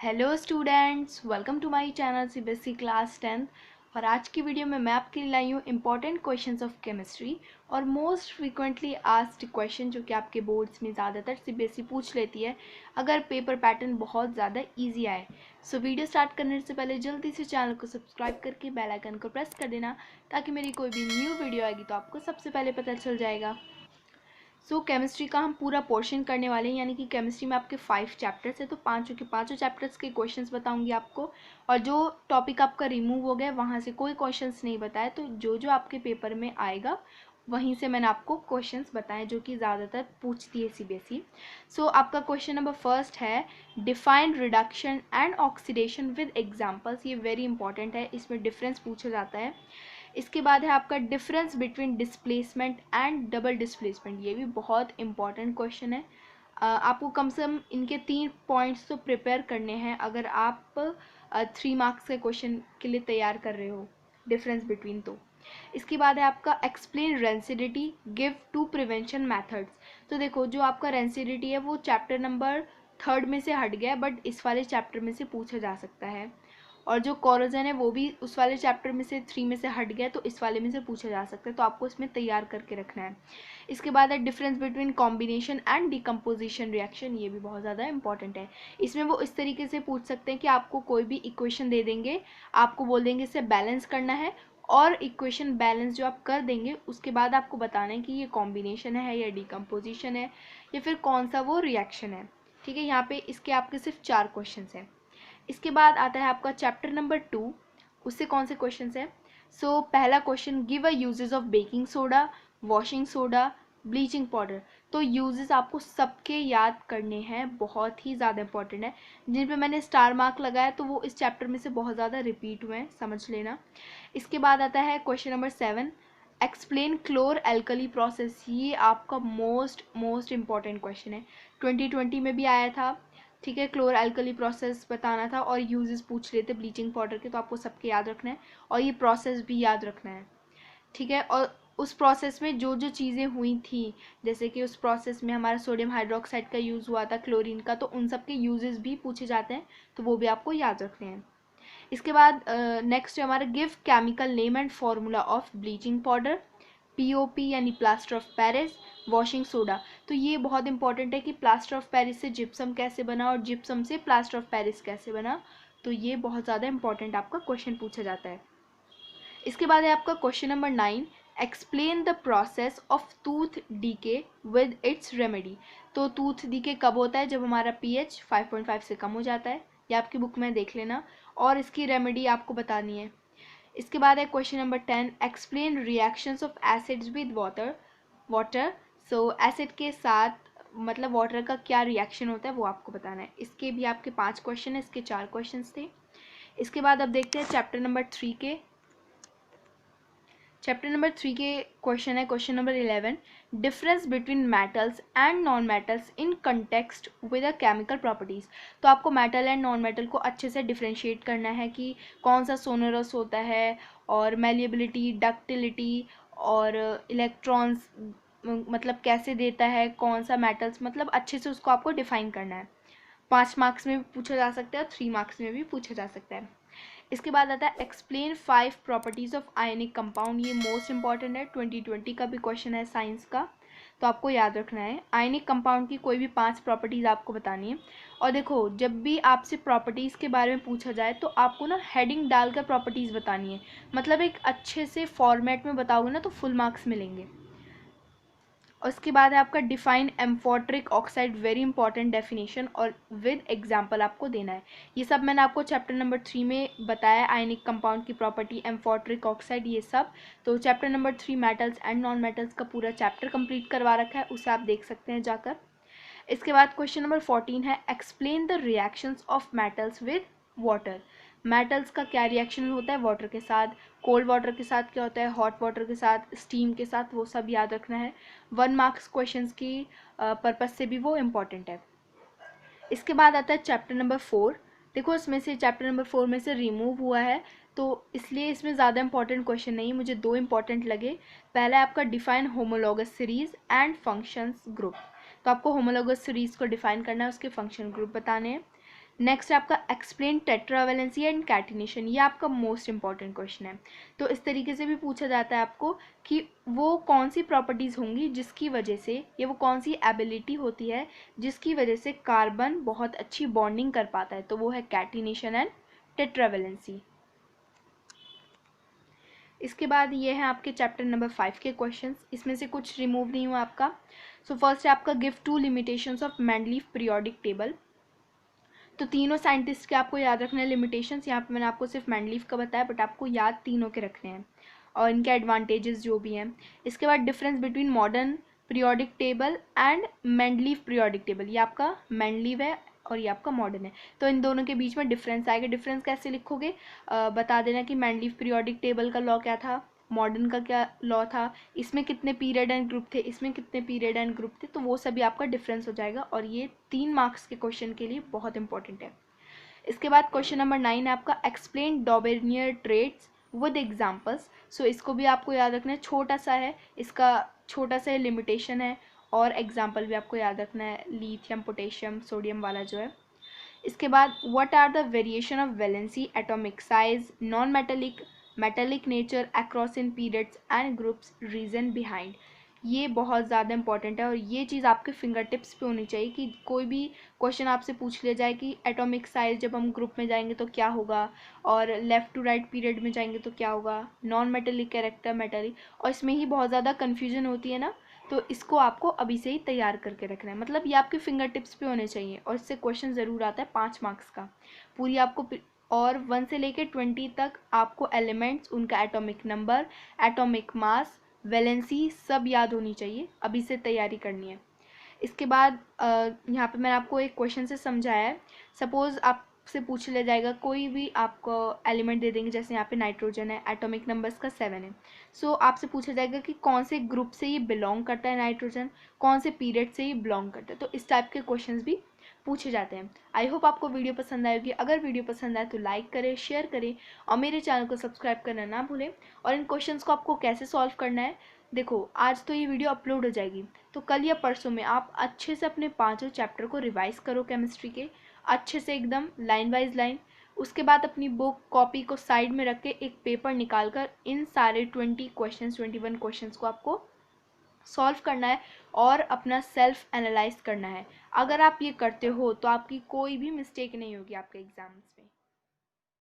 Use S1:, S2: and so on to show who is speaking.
S1: Hello students, welcome to my channel CBSE class 10। और आज की वीडियो में मैं आपके लिए लाई हूँ इंपॉर्टेंट क्वेश्चंस ऑफ केमिस्ट्री और मोस्ट फ्रीक्वेंटली आस्क्ड क्वेश्चन जो कि आपके बोर्ड्स में ज़्यादातर सीबीएसई पूछ लेती है अगर पेपर पैटर्न बहुत ज़्यादा इजी आए। सो वीडियो स्टार्ट करने से पहले जल्दी से चैनल को सब्सक्राइब करके बेल आइकन को प्रेस कर देना ताकि मेरी कोई भी न्यू वीडियो आएगी तो आपको सबसे पहले पता चल जाएगा। केमिस्ट्री का हम पूरा पोर्शन करने वाले हैं, यानी कि केमिस्ट्री में आपके 5 चैप्टर्स है, तो पाँचों के पाँचों चैप्टर्स के क्वेश्चंस बताऊंगी आपको। और जो टॉपिक आपका रिमूव हो गया वहाँ से कोई क्वेश्चंस नहीं बताए, तो जो जो आपके पेपर में आएगा वहीं से मैंने आपको क्वेश्चंस बताए जो कि ज़्यादातर पूछती है सीबीएसई। आपका क्वेश्चन नंबर फर्स्ट है, define reduction and oxidation with examples. ये वेरी इंपॉर्टेंट है, इसमें डिफरेंस पूछा जाता है। इसके बाद है आपका difference between displacement and double displacement. ये भी बहुत इंपॉर्टेंट क्वेश्चन है। आपको कम से कम इनके 3 पॉइंट्स तो प्रिपेयर करने हैं अगर आप 3 मार्क्स के क्वेश्चन के लिए तैयार कर रहे हो डिफरेंस बिटवीन। तो इसके बाद है आपका explain rancidity, give 2 prevention methods. तो देखो, जो आपका रेंसिडिटी है वो चैप्टर नंबर 3 में से हट गया, बट इस वाले चैप्टर में से पूछा जा सकता है। और जो कोरोजन है वो भी उस वाले चैप्टर में से 3 में से हट गया, तो इस वाले में से पूछा जा सकता है, तो आपको इसमें तैयार करके रखना है। इसके बाद है difference between combination and decomposition reaction. ये भी बहुत ज़्यादा इंपॉर्टेंट है। इसमें वो इस तरीके से पूछ सकते हैं कि आपको कोई भी इक्वेशन दे देंगे, आपको बोल देंगे इसे बैलेंस करना है, और इक्वेशन बैलेंस जो आप कर देंगे उसके बाद आपको बताना है कि ये कॉम्बिनेशन है या डिकम्पोजिशन है या फिर कौन सा वो रिएक्शन है। ठीक है, यहाँ पे इसके आपके सिर्फ 4 क्वेश्चन हैं। इसके बाद आता है आपका चैप्टर नंबर 2। उससे कौन से क्वेश्चन है? पहला question, give a uses of baking soda, washing soda, bleaching powder. तो यूजेस आपको सबके याद करने हैं, बहुत ही ज़्यादा इंपॉर्टेंट है। जिन पे मैंने स्टार मार्क लगाया तो वो इस चैप्टर में से बहुत ज़्यादा रिपीट हुए हैं, समझ लेना। इसके बाद आता है question number 7, explain chlor alkali process. ये आपका मोस्ट इम्पॉर्टेंट क्वेश्चन है, 2020 में भी आया था। ठीक है, क्लोर एल्कली प्रोसेस बताना था और यूजेस पूछ रहे थे ब्लीचिंग पाउडर के, तो आपको सबके याद रखना है और ये प्रोसेस भी याद रखना है। ठीक है, और उस प्रोसेस में जो जो चीज़ें हुई थी, जैसे कि उस प्रोसेस में हमारा सोडियम हाइड्रोक्साइड का यूज़ हुआ था, क्लोरीन का, तो उन सब के यूजेस भी पूछे जाते हैं, तो वो भी आपको याद रखने हैं। इसके बाद नेक्स्ट है हमारा, give chemical name and formula of bleaching powder, POP यानी plaster of Paris, washing soda. तो ये बहुत इंपॉर्टेंट है कि प्लास्टर ऑफ पेरिस से जिप्सम कैसे बना और जिप्सम से प्लास्टर ऑफ पेरिस कैसे बना, तो ये बहुत ज़्यादा इंपॉर्टेंट आपका क्वेश्चन पूछा जाता है। इसके बाद है आपका question number 9, explain the process of tooth decay with its remedy. तो टूथ डीके कब होता है? जब हमारा पीएच 5.5 से कम हो जाता है, या आपकी बुक में देख लेना, और इसकी रेमेडी आपको बतानी है। इसके बाद है question number 10, explain reactions of acids with water water. Acid के साथ मतलब वाटर का क्या रिएक्शन होता है वो आपको बताना है। इसके भी आपके 5 क्वेश्चन है, इसके 4 क्वेश्चन थे। इसके बाद अब देखते हैं चैप्टर नंबर 3 के। चैप्टर नंबर 3 के क्वेश्चन है question number 11, difference between metals and non metals in context with a chemical properties. तो आपको मेटल एंड नॉन मेटल को अच्छे से डिफ्रेंशिएट करना है कि कौन सा सोनरस होता है, और मेलिएबिलिटी, डक्टिलिटी, और इलेक्ट्रॉन्स मतलब कैसे देता है, कौन सा मेटल्स, मतलब अच्छे से उसको आपको डिफाइन करना है। 5 मार्क्स में भी पूछा जा सकता है और 3 मार्क्स में भी पूछा जा सकता है। इसके बाद आता है explain 5 properties of ionic compound. ये मोस्ट इंपॉर्टेंट है, 2020 का भी क्वेश्चन है साइंस का, तो आपको याद रखना है। आयनिक कंपाउंड की कोई भी 5 प्रॉपर्टीज़ आपको बतानी है। और देखो, जब भी आपसे प्रॉपर्टीज़ के बारे में पूछा जाए तो आपको ना हेडिंग डालकर प्रॉपर्टीज़ बतानी है, मतलब एक अच्छे से फॉर्मेट में बताओगे ना तो फुल मार्क्स मिलेंगे। और उसके बाद है आपका define amphoteric oxide, very important definition, और विद एग्जांपल आपको देना है। ये सब मैंने आपको चैप्टर नंबर 3 में बताया, आयनिक कंपाउंड की प्रॉपर्टी, एम्फोट्रिक ऑक्साइड, ये सब। तो chapter number 3 metals and non metals का पूरा चैप्टर कंप्लीट करवा रखा है, उसे आप देख सकते हैं जाकर। इसके बाद क्वेश्चन नंबर 14 है, explain the reactions of metals with water. Metals का क्या रिएक्शन होता है वाटर के साथ, कोल्ड वाटर के साथ क्या होता है, हॉट वाटर के साथ, स्टीम के साथ, वो सब याद रखना है। 1 मार्क्स क्वेश्चंस की पर्पज से भी वो इम्पॉर्टेंट है। इसके बाद आता है चैप्टर नंबर 4। देखो, इसमें से चैप्टर नंबर 4 में से रिमूव हुआ है, तो इसलिए इसमें ज़्यादा इंपॉर्टेंट क्वेश्चन नहीं, मुझे 2 इंपॉर्टेंट लगे। पहला है आपका define homologous series and functions group. तो आपको होमोलॉगस सीरीज को डिफाइन करना है, उसके फंक्शन ग्रुप बताने हैं। नेक्स्ट आपका एक्सप्लेन टेट्रावैलेंसी एंड कैटिनेशन, ये आपका मोस्ट इंपॉर्टेंट क्वेश्चन है। तो इस तरीके से भी पूछा जाता है आपको कि वो कौन सी प्रॉपर्टीज़ होंगी जिसकी वजह से, या वो कौन सी एबिलिटी होती है जिसकी वजह से कार्बन बहुत अच्छी बॉन्डिंग कर पाता है, तो वो है कैटिनेशन एंड टेट्रावैलेंसी। इसके बाद ये है आपके चैप्टर नंबर 5 के क्वेश्चंस, इसमें से कुछ रिमूव नहीं हुआ आपका। सो फर्स्ट है आपका give 2 limitations of Mendeleev periodic table. तो तीनों साइंटिस्ट के आपको याद रखना है लिमिटेशंस, यहाँ पे मैंने आपको सिर्फ मेंडलीफ का बताया, बट आपको याद तीनों के रखने हैं और इनके एडवांटेजेस जो भी हैं। इसके बाद difference between modern periodic table and Mendeleev periodic table, ये आपका मेंडलीव है और ये आपका मॉडर्न है, तो इन दोनों के बीच में डिफरेंस आएगा। डिफरेंस कैसे लिखोगे, बता देना कि मेंडलीफ पीरियोडिक टेबल का लॉ क्या था, मॉडर्न का क्या लॉ था, इसमें कितने पीरियड एंड ग्रुप थे, इसमें कितने पीरियड एंड ग्रुप थे, तो वो सभी आपका डिफरेंस हो जाएगा और ये 3 मार्क्स के क्वेश्चन के लिए बहुत इंपॉर्टेंट है। इसके बाद क्वेश्चन नंबर 9 है आपका एक्सप्लेन डॉबेनियर ट्रेड्स विद एग्जांपल्स। सो इसको भी आपको याद रखना है, छोटा सा है, इसका छोटा सा लिमिटेशन है और एग्जाम्पल भी आपको याद रखना है, लिथियम पोटेशियम सोडियम वाला जो है। इसके बाद what are the variation of valency, atomic size, non metallic, metallic nature across in periods and groups, reason behind. ये बहुत ज़्यादा इंपॉर्टेंट है और ये चीज़ आपके फिंगर टिप्स पे होनी चाहिए कि कोई भी क्वेश्चन आपसे पूछ लिया जाए कि एटॉमिक साइज जब हम ग्रुप में जाएंगे तो क्या होगा, और लेफ़्ट टू राइट पीरियड में जाएंगे तो क्या होगा, नॉन मेटेलिक कैरेक्टर मेटेलिक, और इसमें ही बहुत ज़्यादा कन्फ्यूजन होती है ना, तो इसको आपको अभी से ही तैयार करके रखना है, मतलब ये आपके फिंगर टिप्स पे होने चाहिए और इससे क्वेश्चन ज़रूर आता है 5 मार्क्स का पूरी आपको। और 1 से लेकर 20 तक आपको एलिमेंट्स, उनका atomic number, atomic mass, valency सब याद होनी चाहिए, अभी से तैयारी करनी है। इसके बाद यहाँ पे मैंने आपको एक क्वेश्चन से समझाया है, सपोज़ आपसे पूछ लिया जाएगा, कोई भी आपको एलिमेंट दे देंगे, जैसे यहाँ पे नाइट्रोजन है, एटॉमिक नंबर इसका 7 है। सो आपसे पूछा जाएगा कि कौन से ग्रुप से ये बिलोंग करता है नाइट्रोजन, कौन से पीरियड से ये बिलोंग करता है, तो इस टाइप के क्वेश्चन भी पूछे जाते हैं। आई होप आपको वीडियो पसंद आएगी, अगर वीडियो पसंद आए तो लाइक करें, शेयर करें और मेरे चैनल को सब्सक्राइब करना ना भूलें। और इन क्वेश्चंस को आपको कैसे सॉल्व करना है, देखो आज तो ये वीडियो अपलोड हो जाएगी, तो कल या परसों में आप अच्छे से अपने 5 चैप्टर को रिवाइज करो केमिस्ट्री के, अच्छे से एकदम लाइन वाइज लाइन। उसके बाद अपनी बुक कॉपी को साइड में रख के एक पेपर निकाल कर इन सारे 21 क्वेश्चंस को आपको सॉल्व करना है और अपना सेल्फ एनालाइज करना है। अगर आप ये करते हो तो आपकी कोई भी मिस्टेक नहीं होगी आपके एग्जाम्स में।